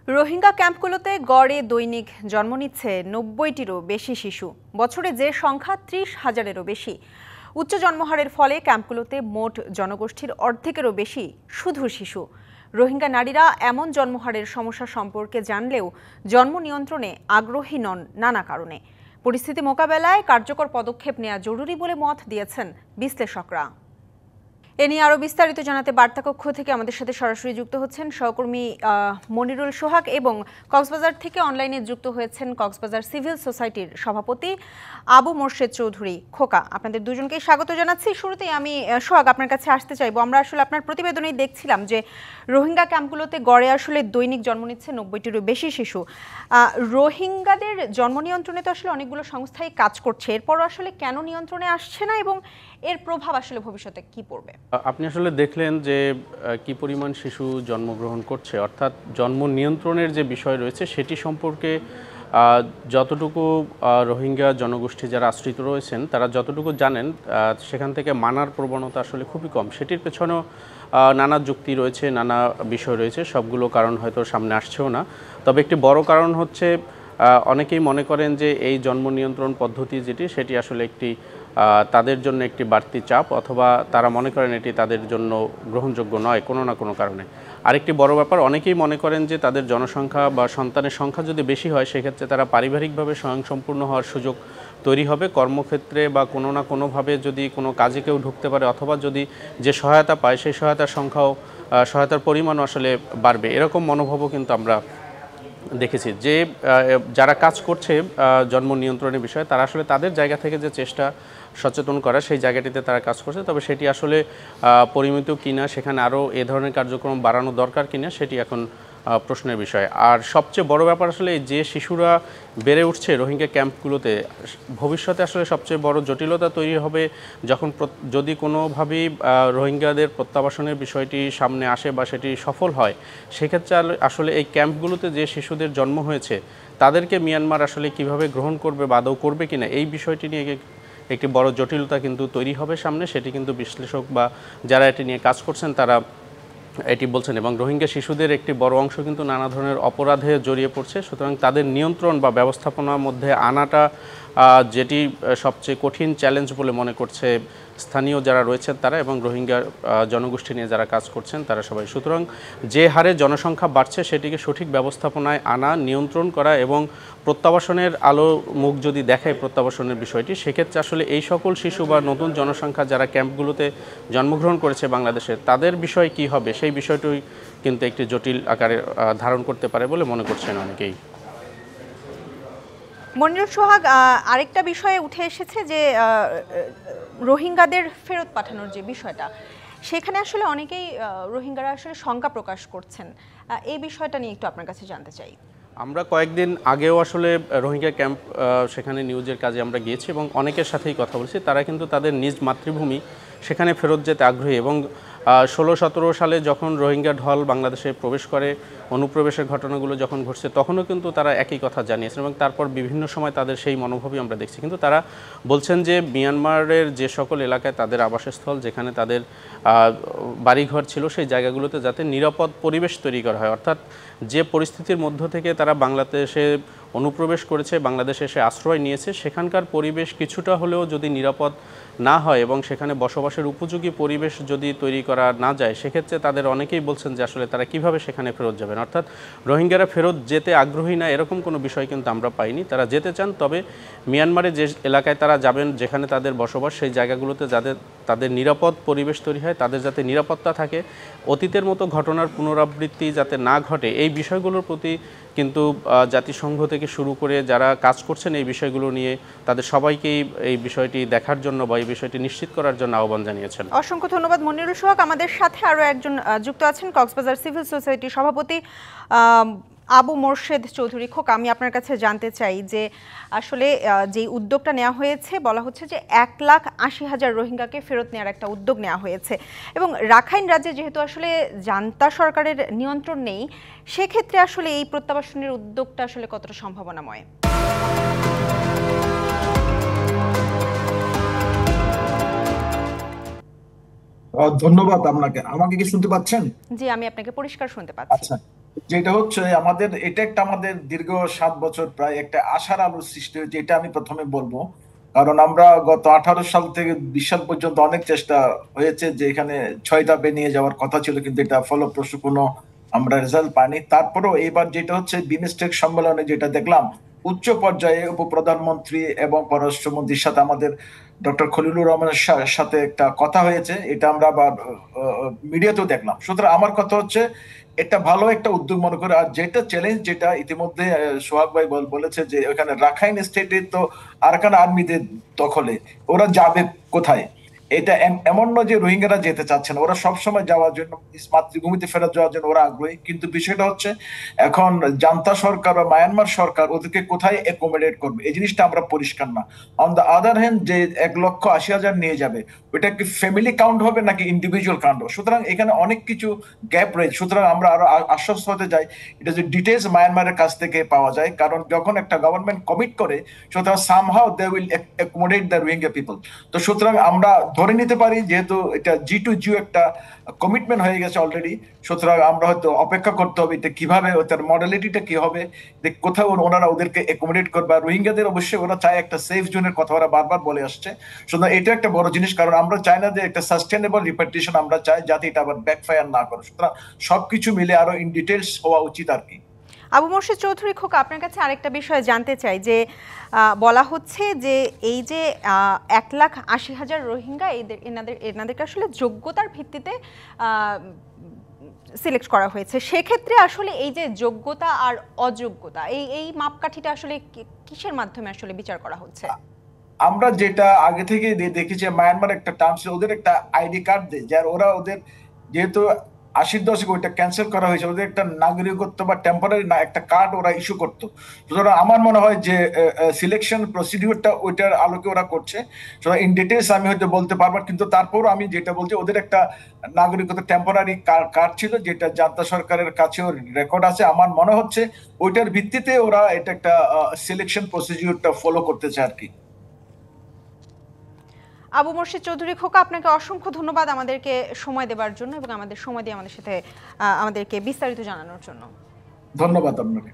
রোহিঙ্গা ক্যাম্পগুলোতে গড়ে দৈনিক জন্ম নিচ্ছে ৯০টিরও বেশি শিশু। বছরে যে সংখ্যা ৩০,০০০-এরও বেশি। উচ্চ জন্মহারের ফলে ক্যাম্পগুলোতে মোট জনগোষ্ঠীর অর্ধেকেরও বেশি শুধু শিশু। রোহিঙ্গা নারীরা এমন জন্মহারের সমস্যা সম্পর্কে জানলেও জন্ম নিয়ন্ত্রণে আগ্রহী নন নানা কারণে। পরিস্থিতি মোকাবেলায় কার্যকর পদক্ষেপ নেওয়া জরুরি বলে মত দিয়েছেন বিশ্লেষকরা। এ নিয়ে আরও বিস্তারিত জানাতে বার্তাকক্ষ থেকে আমাদের সাথে সরাসরি যুক্ত হচ্ছেন সহকর্মী মনিরুল সোহাগ এবং কক্সবাজার থেকে অনলাইনে যুক্ত হয়েছেন কক্সবাজার সিভিল সোসাইটির সভাপতি আবু মোর্শেদ চৌধুরী খোকা। আপনাদের দুজনকেই স্বাগত জানাচ্ছি। শুরুতেই আমি সোহাগ আপনার কাছে আসতে চাইবো। আমরা আসলে আপনার প্রতিবেদনেই দেখছিলাম যে রোহিঙ্গা ক্যাম্পগুলোতে গড়ে আসলে দৈনিক জন্ম নিচ্ছে ৯০টিরও বেশি শিশু। রোহিঙ্গাদের জন্ম নিয়ন্ত্রণে তো আসলে অনেকগুলো সংস্থাই কাজ করছে, এরপরও আসলে কেন নিয়ন্ত্রণে আসছে না এবং এর প্রভাব আসলে ভবিষ্যতে কি পড়বে? আপনি আসলে দেখলেন যে কি পরিমাণ শিশু জন্মগ্রহণ করছে, অর্থাৎ জন্ম নিয়ন্ত্রণের যে বিষয় রয়েছে সেটি সম্পর্কে যতটুকু রোহিঙ্গা জনগোষ্ঠী যারা আশ্রিত রয়েছেন তারা যতটুকু জানেন সেখান থেকে মানার প্রবণতা আসলে খুবই কম। সেটির পেছনেও নানা যুক্তি রয়েছে, নানা বিষয় রয়েছে, সবগুলো কারণ হয়তো সামনে আসছেও না। তবে একটি বড় কারণ হচ্ছে অনেকেই মনে করেন যে এই জন্ম নিয়ন্ত্রণ পদ্ধতি যেটি সেটি আসলে একটি তাদের জন্য একটি বাড়তি চাপ, অথবা তারা মনে করেন এটি তাদের জন্য গ্রহণযোগ্য নয় কোনো না কোনো কারণে। আরেকটি বড় ব্যাপার, অনেকেই মনে করেন যে তাদের জনসংখ্যা বা সন্তানের সংখ্যা যদি বেশি হয় সেক্ষেত্রে তারা পারিবারিকভাবে স্বয়ংসম্পূর্ণ হওয়ার সুযোগ তৈরি হবে, কর্মক্ষেত্রে বা কোনো না কোনোভাবে যদি কোনো কাজে কেউ ঢুকতে পারে, অথবা যদি যে সহায়তা পায় সেই সহায়তার সংখ্যাও সহায়তার পরিমাণও আসলে বাড়বে, এরকম মনোভাবও কিন্তু আমরা দেখেছি। যে যারা কাজ করছে জন্ম নিয়ন্ত্রণের বিষয়ে তারা আসলে তাদের জায়গা থেকে যে চেষ্টা সচেতন করা সেই জায়গাটিতে তারা কাজ করছে, তবে সেটি আসলে পরিমিত কিনা, সেখানে আরও এ ধরনের কার্যক্রম বাড়ানো দরকার কিনা সেটি এখন প্রশ্নের বিষয়। আর সবচেয়ে বড় ব্যাপার আসলে যে শিশুরা বেড়ে উঠছে রোহিঙ্গা ক্যাম্পগুলোতে, ভবিষ্যতে আসলে সবচেয়ে বড় জটিলতা তৈরি হবে যখন যদি কোনোভাবেই রোহিঙ্গাদের প্রত্যাবাসনের বিষয়টি সামনে আসে বা সেটি সফল হয়, সেক্ষেত্রে আসলে এই ক্যাম্পগুলোতে যে শিশুদের জন্ম হয়েছে তাদেরকে মিয়ানমার আসলে কিভাবে গ্রহণ করবে বা আদৌ করবে কিনা, এই বিষয়টি নিয়ে একটি বড় জটিলতা কিন্তু তৈরি হবে সামনে। সেটি কিন্তু বিশ্লেষক বা যারা এটি নিয়ে কাজ করছেন তারা এটি বলছেন। এবং রোহিঙ্গা শিশুদের একটি বড় অংশ কিন্তু নানা ধরনের অপরাধে জড়িয়ে পড়ছে, সুতরাং তাদের নিয়ন্ত্রণ বা ব্যবস্থাপনার মধ্যে আনাটা যেটি সবচেয়ে কঠিন চ্যালেঞ্জ বলে মনে করছে স্থানীয় যারা রয়েছেন তারা এবং রোহিঙ্গা জনগোষ্ঠী নিয়ে যারা কাজ করছেন তারা সবাই। সুতরাং যে হারে জনসংখ্যা বাড়ছে সেটিকে সঠিক ব্যবস্থাপনায় আনা, নিয়ন্ত্রণ করা এবং প্রত্যাবাসনের আলো মুখ যদি দেখায় প্রত্যাবাসনের বিষয়টি, সেক্ষেত্রে আসলে এই সকল শিশু বা নতুন জনসংখ্যা যারা ক্যাম্পগুলোতে জন্মগ্রহণ করেছে বাংলাদেশে তাদের বিষয় কি হবে সেই বিষয়টি কিন্তু একটি জটিল আকারে ধারণ করতে পারে বলে মনে করছেন অনেকেই। মনিরুল সোহাগ, আরেকটা বিষয়ে উঠে এসেছে যে রোহিঙ্গাদের ফেরত পাঠানোর যে বিষয়টা, সেখানে আসলে অনেকেই রোহিঙ্গারা আসলে শঙ্কা প্রকাশ করছেন। এই বিষয়টা নিয়ে একটু আপনার কাছে জানতে চাই। আমরা কয়েকদিন আগেও আসলে রোহিঙ্গা ক্যাম্প সেখানে নিউজের কাজে আমরা গিয়েছি এবং অনেকের সাথেই কথা বলছি। তারা কিন্তু তাদের নিজ মাতৃভূমি সেখানে ফেরত যেতে আগ্রহী এবং 16-17 সালে যখন রোহিঙ্গা ঢল বাংলাদেশে প্রবেশ করে, অনুপ্রবেশের ঘটনাগুলো যখন ঘটছে তখনও কিন্তু তারা একই কথা জানিয়েছেন এবং তারপর বিভিন্ন সময় তাদের সেই মনোভাবই আমরা দেখছি। কিন্তু তারা বলছেন যে মিয়ানমারের যে সকল এলাকায় তাদের আবাসস্থল, যেখানে তাদের বাড়িঘর ছিল, সেই জায়গাগুলোতে যাতে নিরাপদ পরিবেশ তৈরি করা হয়, অর্থাৎ যে পরিস্থিতির মধ্য থেকে তারা বাংলাদেশে অনুপ্রবেশ করেছে, বাংলাদেশে এসে আশ্রয় নিয়েছে, সেখানকার পরিবেশ কিছুটা হলেও যদি নিরাপদ না হয় এবং সেখানে বসবাসের উপযোগী পরিবেশ যদি তৈরি করা না যায়, সেক্ষেত্রে তাদের অনেকেই বলছেন যে আসলে তারা কিভাবে সেখানে ফেরত যাবেন। অর্থাৎ রোহিঙ্গারা ফেরত যেতে আগ্রহী না এরকম কোনো বিষয় কিন্তু আমরা পাইনি। তারা যেতে চান, তবে মিয়ানমারে যে এলাকায় তারা যাবেন, যেখানে তাদের বসবাস, সেই জায়গাগুলোতে যাদের তাদের নিরাপদ পরিবেশ তৈরি হয়, তাদের যাতে নিরাপত্তা থাকে, অতীতের মতো ঘটনার পুনরাবৃত্তি যাতে না ঘটে, এই বিষয়গুলোর প্রতি কিন্তু জাতিসংঘ থেকে শুরু করে যারা কাজ করছেন এই বিষয়গুলো নিয়ে তাদের সবাইকেই এই বিষয়টি দেখার জন্য বা এই বিষয়টি নিশ্চিত করার জন্য আহ্বান জানিয়েছেন। অসংখ্য ধন্যবাদ মনিরুল সোহাগ। আমাদের সাথে আরও একজন যুক্ত আছেন, কক্সবাজার সিভিল সোসাইটির সভাপতি আবু মোর্শেদ চৌধুরী খোকা। আমি আপনার কাছে জানতে চাই যে আসলে যে উদ্যোগটা নেওয়া হয়েছে, বলা হচ্ছে যে 1,80,000 রোহিঙ্গাকে ফেরত নেওয়ার একটা উদ্যোগ নেওয়া হয়েছে এবং রাখাইন রাজ্যে যেহেতু আসলে জান্তা সরকারের নিয়ন্ত্রণ নেই, সেক্ষেত্রে আসলে এই প্রত্যাবাসনের উদ্যোগটা আসলে কতটা সম্ভাবনাময়? ধন্যবাদ আপনাকে। আমাকে কি শুনতে পাচ্ছেন? জি, আমি আপনাকে পরিষ্কার শুনতে পাচ্ছি। আচ্ছা, যেটা হচ্ছে আমাদের এটা একটা আমাদের দীর্ঘ 7 বছর প্রায় একটা আশার আলোর সৃষ্টি হয়েছে, এটা আমি প্রথমে বলবো। কারণ আমরা গত 18 সাল থেকে 20 সাল পর্যন্ত অনেক চেষ্টা হয়েছে যে এখানে 6 ধাপে নিয়ে যাওয়ার কথা ছিল, কিন্তু এটা ফলপ্রসূ কোনো আমরা রেজাল্ট পাইনি। তারপরেও এবার যেটা হচ্ছে বিমস্টেক সম্মেলনে যেটা দেখলাম, উচ্চ পর্যায়ে উপপ্রধানমন্ত্রী এবং পররাষ্ট্রমন্ত্রীর সাথে আমাদের ডক্টর খলিলুর রহমানের সাথে একটা কথা হয়েছে, এটা আমরা আবার মিডিয়াতেও দেখলাম। সুতরাং আমার কথা হচ্ছে এটা ভালো একটা উদ্যোগ মনে করে। আর যেটা চ্যালেঞ্জ, যেটা ইতিমধ্যে সোহাগ ভাই বলেছে যে ওখানে রাখাইন স্টেটে তো আরাকান আর্মিদের দখলে, ওরা যাবে কোথায়? এটা এমন নয় যে রোহিঙ্গারা যেতে চাচ্ছে না, ওরা সবসময় যাওয়ার জন্য, নিজ মাতৃভূমিতে ফেরত যাওয়ার জন্য ওরা আগ্রহী। কিন্তু বিষয়টা হচ্ছে এখন জান্তা সরকার বা মায়ানমার সরকার ওদেরকে কোথায় অ্যাকোমোডেট করবে, এই জিনিসটা আমরা পরিষ্কার না। অন দ্য আদার হ্যান্ড, যে 1,80,000 নিয়ে যাবে, ওটা কি ফ্যামিলি কাউন্ট হবে নাকি ইন্ডিভিজুয়াল কাউন্ট হবে? সুতরাং এখানে অনেক কিছু গ্যাপ রয়েছে। সুতরাং আমরা আরো আশ্বস্ত হতে চাই এটা যে ডিটেলস মায়ানমারের কাছ থেকে পাওয়া যায়, কারণ যখন একটা গভর্নমেন্ট কমিট করে, সুতরাং somehow they will accommodate the Rohingya people. তো সুতরাং আমরা ধরে নিতে পারি যেহেতু এটা G2G একটা কমিটমেন্ট হয়ে গেছে অলরেডি, সুতরাং আমরা হয়তো অপেক্ষা করতে হবে এটা কিভাবে, তার মডালিটিটা কি হবে, যে কোথাও ওনারা ওদেরকে অ্যাকোমোডেট করবে। আর রোহিঙ্গাদের অবশ্যই ওরা চায় একটা সেফ জোনের কথা ওরা বারবার বলে আসছে। সুতরাং এটা একটা বড় জিনিস, কারণ আমরা চাই না যে একটা সাস্টেনেবল রিপার্টিশন, আমরা চাই যাতে এটা আবার ব্যাকফায়ার না করে। সুতরাং সবকিছু মিলে আরো ইন ডিটেলস হওয়া উচিত আর কি। আবু মোর্শেদ চৌধুরী খোকা, আপনার কাছে আরেকটা বিষয় জানতে চাই যে বলা হচ্ছে যে এই যে 1,80,000 রোহিঙ্গা, এনাদেরকে আসলে যোগ্যতার ভিত্তিতে সিলেক্ট করা হয়েছে। সেক্ষেত্রে আসলে এই যে যোগ্যতা আর অযোগ্যতা, এই মাপকাঠিটা আসলে কিসের মাধ্যমে আসলে বিচার করা হচ্ছে? আমরা যেটা আগে থেকে দেখেছি, মায়ানমার একটা টার্ম ছিল, ওদের একটা আইডি কার্ড দেয়, যার ওরা ওদের যেহেতু 80-র দশকে ওইটা ক্যান্সেল করা হয়েছে, ওদের একটা নাগরিকত্ব বা টেম্পোরারি না একটা কার্ড ওরা ইস্যু করতো। সুতরাং আমার মনে হয় যে সিলেকশন প্রসিডিউরটা ওইটার আলোকে ওরা করছে। সুতরাং ইন ডিটেলস আমি হয়তো বলতে পারবো, কিন্তু তারপরও আমি যেটা বলছি, ওদের একটা নাগরিকত্ব টেম্পোরারি কার্ড ছিল, যেটা জান্তা সরকারের কাছেও রেকর্ড আছে। আমার মনে হচ্ছে ওইটার ভিত্তিতে ওরা এটা একটা সিলেকশন প্রসিডিউরটা ফলো করতেছে আর কি। আবু মোর্শেদ চৌধুরী খোকা, আপনাকে অসংখ্য ধন্যবাদ আমাদেরকে সময় দেওয়ার জন্য এবং আমাদের সময় দিয়ে আমাদেরকে বিস্তারিত জানানোর জন্য। ধন্যবাদ আপনাকে।